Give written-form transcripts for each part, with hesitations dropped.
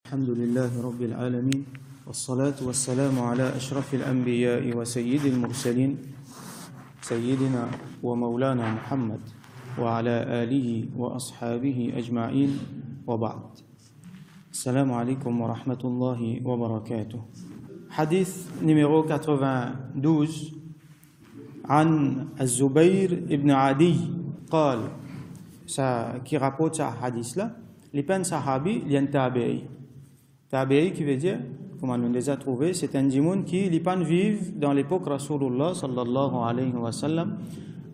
الحمد لله رب العالمين والصلاة والسلام على أشرف الأنبياء وسيد المرسلين سيدنا ومولانا محمد وعلى آله وأصحابه أجمعين وبعد. السلام عليكم ورحمة الله وبركاته. حديث numéro 92 عن الزبير ابن عدي قال qui rapporte ce hadith-là, les peines sahabi, il y a un tabi'i. Tabi'i qui veut dire, comme on les a trouvés, c'est un djimoun qui, les peines vivent dans l'époque Rasulullah sallallahu alayhi wa sallam,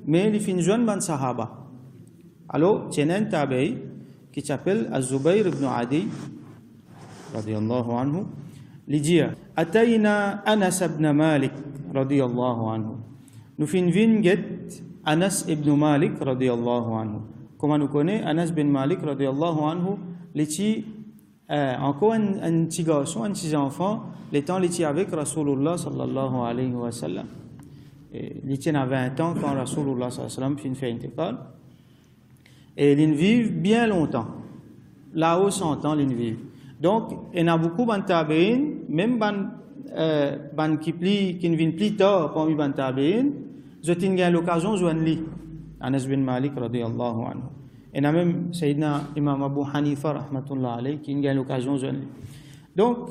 mais les fins jeunes ban sahaba. Alors, il y a un tabi'i qui s'appelle Az-Zubayr ibn Adi, radiyallahu anhu, il dit, Atayna Anas ibn Malik, radiyallahu anhu. Nous fin vinget Anas ibn Malik, radiyallahu anhu. Comme on connaît, Anas bin Malik, radiyallahu anhu, l'éti, encore un petit garçon, un petit enfant, l'étant l'éti avec Rasulullah sallallahu alayhi wa sallam. L'éti a 20 ans quand Rasulullah sallallahu alayhi wa sallam fin fait intégrale. Et ils vivent bien longtemps. Là-haut, 100 ans, ils vivent. Donc, il y a beaucoup de tabi'in, même ban qui viennent plus tard parmi les tabi'in, ils ont l'occasion de joindre Anas bin Malik radiyallahu anhu. Et il y a même Sayyidina Imam Abu Hanifa rahmatullah alayhi qui a eu l'occasion de joindre. Donc,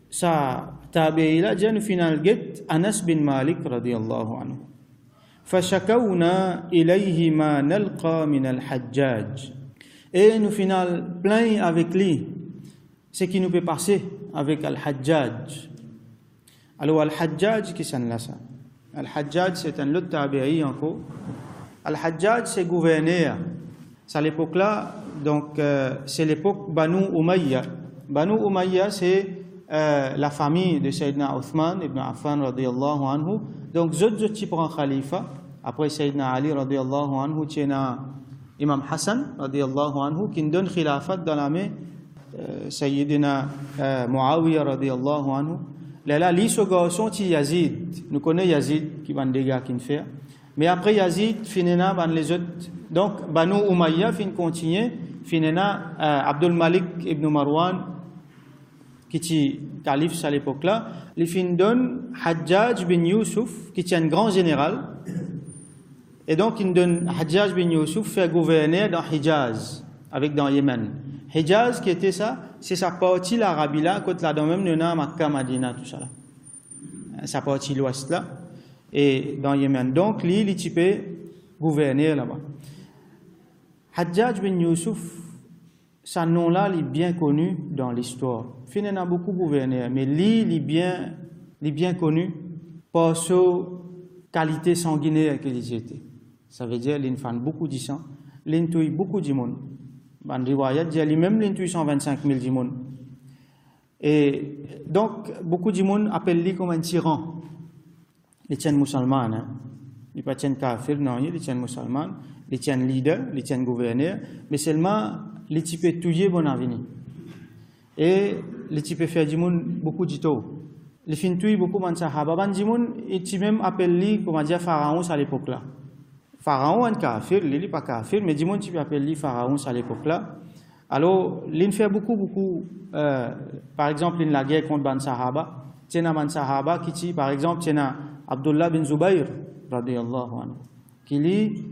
ça tabi'i-là, j'ai au final get Anas bin Malik radiyallahu anhu. فشكونا إليه ما نلقى من الحجاج. Et nous final plaint avec lui ce qui nous peut passer avec Al-Hajjaj. Alors Al-Hajjaj, qui c'est là ça? Al-Hajjaj, c'est un autre tabi'i encore. Al-Hajjaj, c'est gouverneur. C'est à l'époque-là, donc c'est l'époque Banu Umayya. Banu Umayya, c'est la famille de Sayyidina Uthman ibn Affan radiyallahu anhu. Donc, d'autres qui prennent khalifa, après Sayyidina Ali radiyallahu anhu, il y a Imam Hassan radiyallahu anhu qui donne khilafat dans la main Sayyidina Muawiyah radiyallahu anhu. Là, lui, ce garçon, c'est Yazid. Nous connaissons Yazid qui va des gars qui fait. Mais après Yazid, finina ban les autres. Donc, Banu Umayya fin continue, finina Abdul Malik ibn Marwan, qui est calife à l'époque-là, il fin donne Hajjaj bin Yusuf, qui est un grand général. Et donc, il donne Hajjaj bin Yusuf fait gouverner dans Hijaz, avec dans Yémen. Hijaz, qui était ça, c'est sa partie l'Arabie là, côté là, dans même Nuna, Makkah, Madina, tout ça là. Sa partie l'ouest là, et dans Yémen. Donc, lui, il est typé gouverner là-bas. Hajjaj bin Yusuf, ce nom-là, il est bien connu dans l'histoire. Il y en a beaucoup de gouverneurs, mais lui, il est bien connu par sa qualité sanguinaire qu'il était. Ça veut dire qu'il fait beaucoup de sang, il tue beaucoup de monde. Dans riwayat, il y a lui-même il tue 125 000 de monde. Et donc, beaucoup de monde appellent lui comme un tyran. Il tient musulman, hein. Il pas tient kafir, non, il tient musulman, il tient leader, il tient gouverneur, mais seulement les types tuer bon avenir. Et les types faire du monde beaucoup de tôt. Les fins tuer beaucoup de sahaba. Ban du monde, et tu même appelle lui, comment dire, pharaon à l'époque là. Pharaon un kafir, il n'est pas kafir, mais du monde tu peux appeler lui pharaon à l'époque là. Alors, il fait beaucoup, par exemple, il la guerre contre ban sahaba. Tiens ban sahaba qui dit, par exemple, tiens Abdullah bin Zubayr radiyallahu anhu, qui lit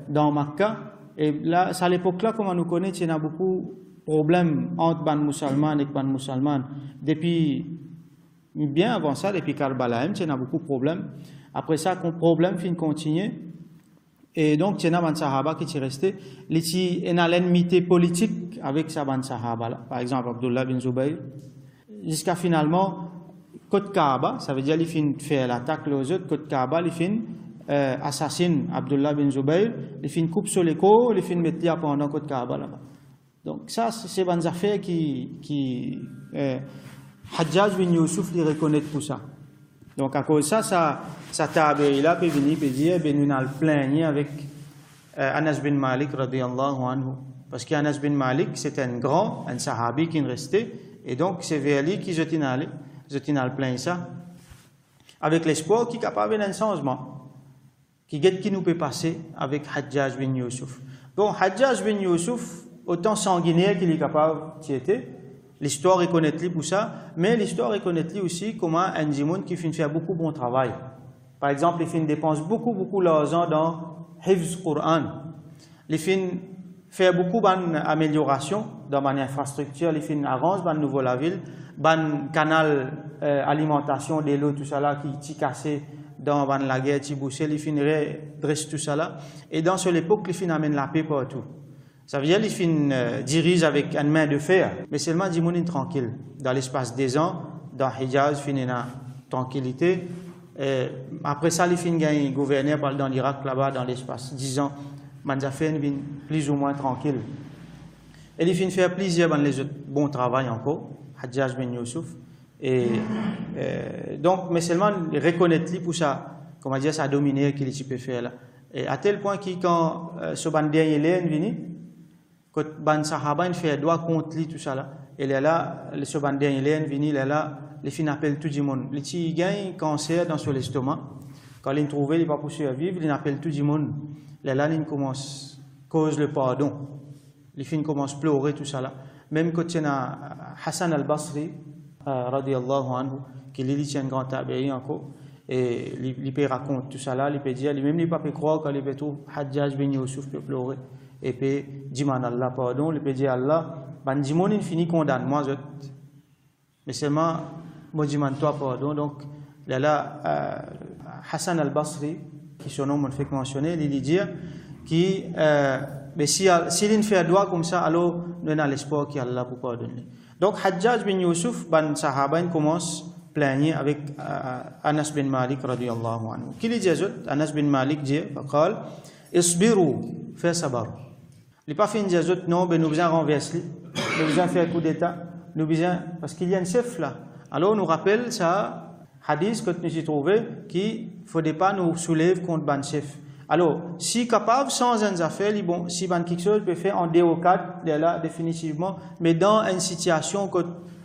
dans Makkah. Et là, à l'époque là, comme on nous connaît, il y a beaucoup de problèmes entre ban musulmans et ban musulmans. Depuis, bien avant ça, depuis Karbala, il y a beaucoup de problèmes. Après ça, le problème fin continue. Et donc, il y a ban sahaba qui est resté. Il y a l'ennemité politique avec sa ban sahaba là. Par exemple, Abdullah bin Zubayr. Jusqu'à finalement, côte Kaaba, ça veut dire qu'il fin faire l'attaque aux autres, côte Kaaba, il fin assassine Abdullah bin Zubayr, il fin coupe sur les côtes, il fin mettre là pendant côte Kaaba là-bas. Donc ça, c'est des affaires qui Hajjaj bin Yusuf les reconnaît tout ça. Donc à cause de ça tabi'i-là peut venir et dire, nous allons plaigner avec Anas bin Malik radiyallahu anhu. Parce qu'Anas bin Malik, c'est un sahabi qui est resté, et donc c'est vers lui qu'ils ont allé plaindre ça, avec l'espoir qu'il est capable d'un changement, qui nous peut passer avec Hajjaj bin Yusuf. Bon, Hajjaj bin Yusuf, autant sanguinaire qu'il est capable d'y être. L'histoire reconnaît pour ça, mais l'histoire reconnaît aussi comment un monde qui fait beaucoup de bon travail. Par exemple, il dépense beaucoup d'argent dans Hifz Quran. Il fait beaucoup d'améliorations dans mon infrastructure, il arrange dans nouveau la ville, ban canal alimentation de l'eau, tout ça là qui est cassé dans la guerre, qui bouché, il redresse tout ça là. Et dans cette époque, il amène la paix partout. Ça veut dire qu'il dirige avec une main de fer, mais seulement du monde tranquille. Dans l'espace des ans, dans Hijaz, il y a tranquillité. Après ça, il y a un gouverneur dans l'Irak, là-bas, dans l'espace 10 ans, Manzafin vient plus ou moins tranquille. Et il fait plaisir dans les autres bons travail encore, Hajjaj bin Youssouf. Et donc, mais seulement reconnaître pour ça, comment dire, ça dominer qu'il peut faire là. Et à tel point que quand ce bandit est venu, quand ban sahaba il fait droit contre lui tout ça là, et là, ce bandit est venu, là, les fins appellent tout le monde. Les petits gagnent cancer dans son estomac. Quand ils trouvent, il va pas survivre, ils appellent tout le monde. Là, ils commencent cause le pardon. Les fins commencent à pleurer tout ça là. Même quand il y a Hassan al-Basri, radiyallahu anhu, qui est un grand tabi'i encore, et il peut raconter tout ça là, il peut dire, même il ne peut pas croire qu'il peut trouver Hajjaj bin Youssouf peut pleurer, et peut dire Allah pardon, il peut dire Allah, ben dis-moi il finit condamne moi, mais seulement moi dis toi pardon. Donc là, Hassan al-Basri, qui son nom on fait mentionner, il dit que s'il ne fait droit comme ça, alors nous avons l'espoir qu'Allah pour pardonner. Donc Hajjaj bin Youssouf, ban sahaba, commence à plaigner avec Anas bin Malik radiyallahu anhu. Qui dit Anas bin Malik dit, faqal, isbiru, fais sabar. Il n'a pas fait une diazot, non, ben nous besoin renverser, nous besoin faire un coup d'état, nous besoin, parce qu'il y a une chef là. Alors on nous rappelle ça, hadith que nous avons trouvé, qu'il ne faudrait pas nous soulever contre ban chef. Alors, si capable, sans un affaire, bon, si ban quelque chose peut faire en déocade, là, définitivement, mais dans une situation que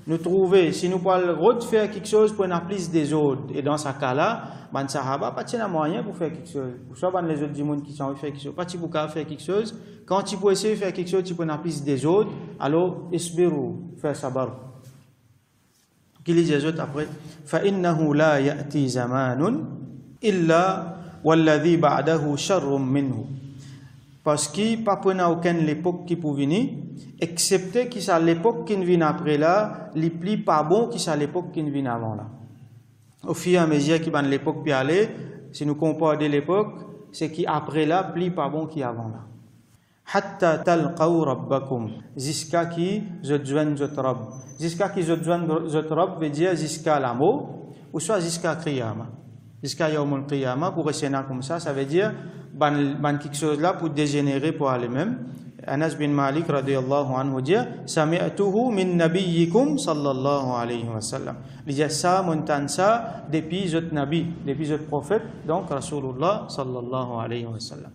nous trouvons, si nous pouvons faire quelque chose pour en plus des autres, et dans ce cas-là, ban sahaba, pas de moyen pour faire quelque chose. Pour ça, les autres du monde qui sont faire quelque chose, pas de pour faire quelque chose. Quand tu peux essayer de faire quelque chose, tu peux en plus des autres, alors, isbiru, faire sabar. Qu'il dit les autres après, فَإِنَّهُ لَا يَأْتِي زَمَانٌ إِلَّا والذي بعده شر منه. Parce qu'il n'y a pas aucune époque qui peut venir, excepté qu'il y a l'époque qui vient après là, les plus pas bon qu'il y a l'époque qui vient avant là. Au fur et à mesure qu'il y a l'époque qui aller, si nous comparons l'époque, c'est qui après là, plus pas bon qu'avant là. Hatta talqaw rabbakum, jusqu'à qui je joigne votre Rabb. Jusqu'à qui je joigne votre Rabb veut dire jusqu'à la mort, ou soit jusqu'à Qiyamah. Jusqu'à Yawm al-Qiyamah, pour rester comme ça veut dire ban quelque chose là pour dégénérer pour aller-même. Anas bin Malik radiyallahu anhu dit sami'tuhu min nabiyyikum sallallahu alayhi wa sallam. Il dit ça, montagne ça depuis votre nabi, depuis votre prophète, donc Rasulullah sallallahu alayhi wa sallam.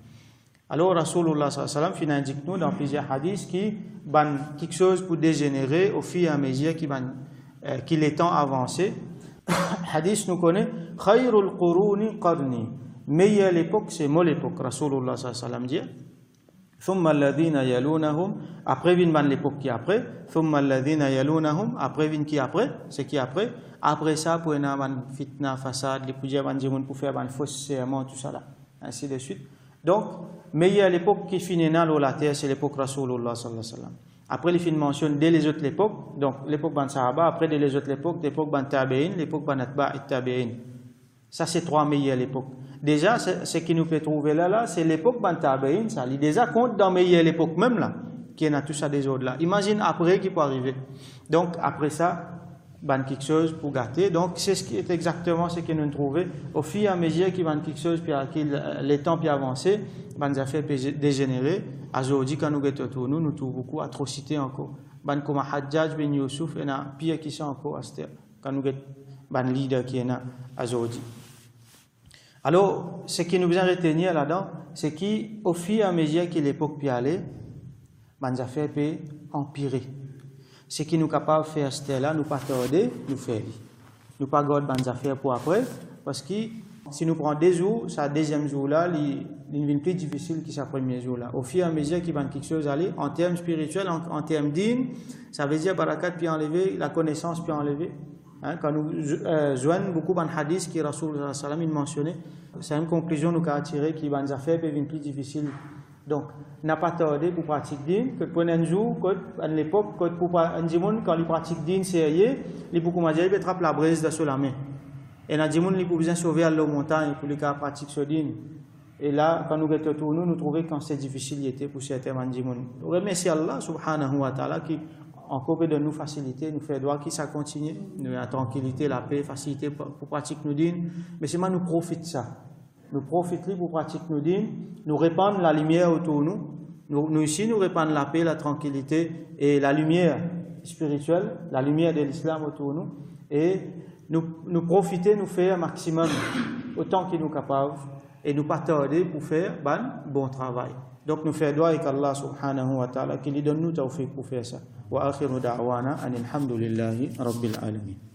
Alors Rasulullah sallallahu alayhi wa sallam fin indique nous dans plusieurs hadiths qui ban quelque chose pour dégénérer au fur et à mesure qu'il est temps avancé. Hadith nous connaît Khayrul quruni qarni, meilleure l'époque c'est mon époque. Rasulullah sallallahu alayhi wa sallam dit thumma alladhina yalunahum, après vient l'époque qui après, thumma alladhina yalunahum, après vient qui après, c'est qui après ça pour une fitna fasad, les poussières pour faire un faux serment tout ça là, ainsi de suite. Donc meilleure l'époque qui finit dans la terre c'est l'époque Rasulullah sallallahu alayhi wa sallam. Après, les films mentionnent dès les autres époques, donc l'époque ban Sahaba, après dès les autres époques, l'époque ban Tabi'in, l'époque ban Atba' et Tabi'in. Ça, c'est trois meilleures époques. Déjà, ce qui nous peut trouver là, c'est l'époque ban Tabi'in, ça. Il déjà compte dans meilleure époque même là, qui est tout ça des autres là. Imagine après qui peut arriver. Donc, après ça, ban quelque chose pour gâter. Donc, c'est ce qui est exactement ce que nous trouvons. Au fur et à mesure qu'il ban quelque chose, puis les temps puis avancer, ban affaires dégénérer. Aujourd'hui, quand nous regardons nous trouvons beaucoup d'atrocités encore. Ban comme Hajjaj bin Youssouf, et na pire qui sont encore à cette quand nous regardons ban leader qui est là aujourd'hui. Alors, ce qui nous besoin retenir là-dedans, c'est qu'au fur et à mesure que l'époque peut aller, ban affaires peut empirer. Ce qui nous capable de faire cette là, nous pas tarder, nous faire. Nous pas garder ban affaires pour après, parce que si nous prenons des jours, ça deuxième jour là, devient plus difficile que sa première jour là. Au fur et à mesure qu'il va quelque chose aller, en termes spirituels, en termes din, ça veut dire barakat puis enlever, la connaissance puis enlever. Hein, quand nous joignons beaucoup de hadiths qui Rasul sallam mentionnait, c'est une conclusion nous qu'a tiré qui va nous faire devenir plus difficile. Donc, n'a pas tardé pour pratiquer din, que pour un jour, à l'époque, pour un dimon quand il pratique din sérieux, il beaucoup manger, il attrape la braise de la main. Et dans dimon il peut besoin sauver à la montagne pour les cas pratique ce din. Et là, quand nous retournons, nous trouvons quand c'est difficile, il était pour certains mandimon. Nous remercions Allah subhanahu wa ta'ala qui encore de nous faciliter, nous faire droit qui ça continue, la tranquillité, la paix, facilité pour pratiquer nos dînes. Mais c'est moi nous profite ça. Nous profitons pour pratiquer nos dînes, nous répandre la lumière autour de nous. Nous ici, nous répandre la paix, la tranquillité et la lumière spirituelle, la lumière de l'islam autour de nous. Et nous profiter, nous faire un maximum, autant qu'il nous est capable. Et nous pas tarder pour faire bon travail. Donc nous faisons droit avec Allah subhanahu wa ta'ala qui lui donne nous tawfiq pour faire ça. Wa akhiru da'wana anil hamdulillahi rabbil alamin.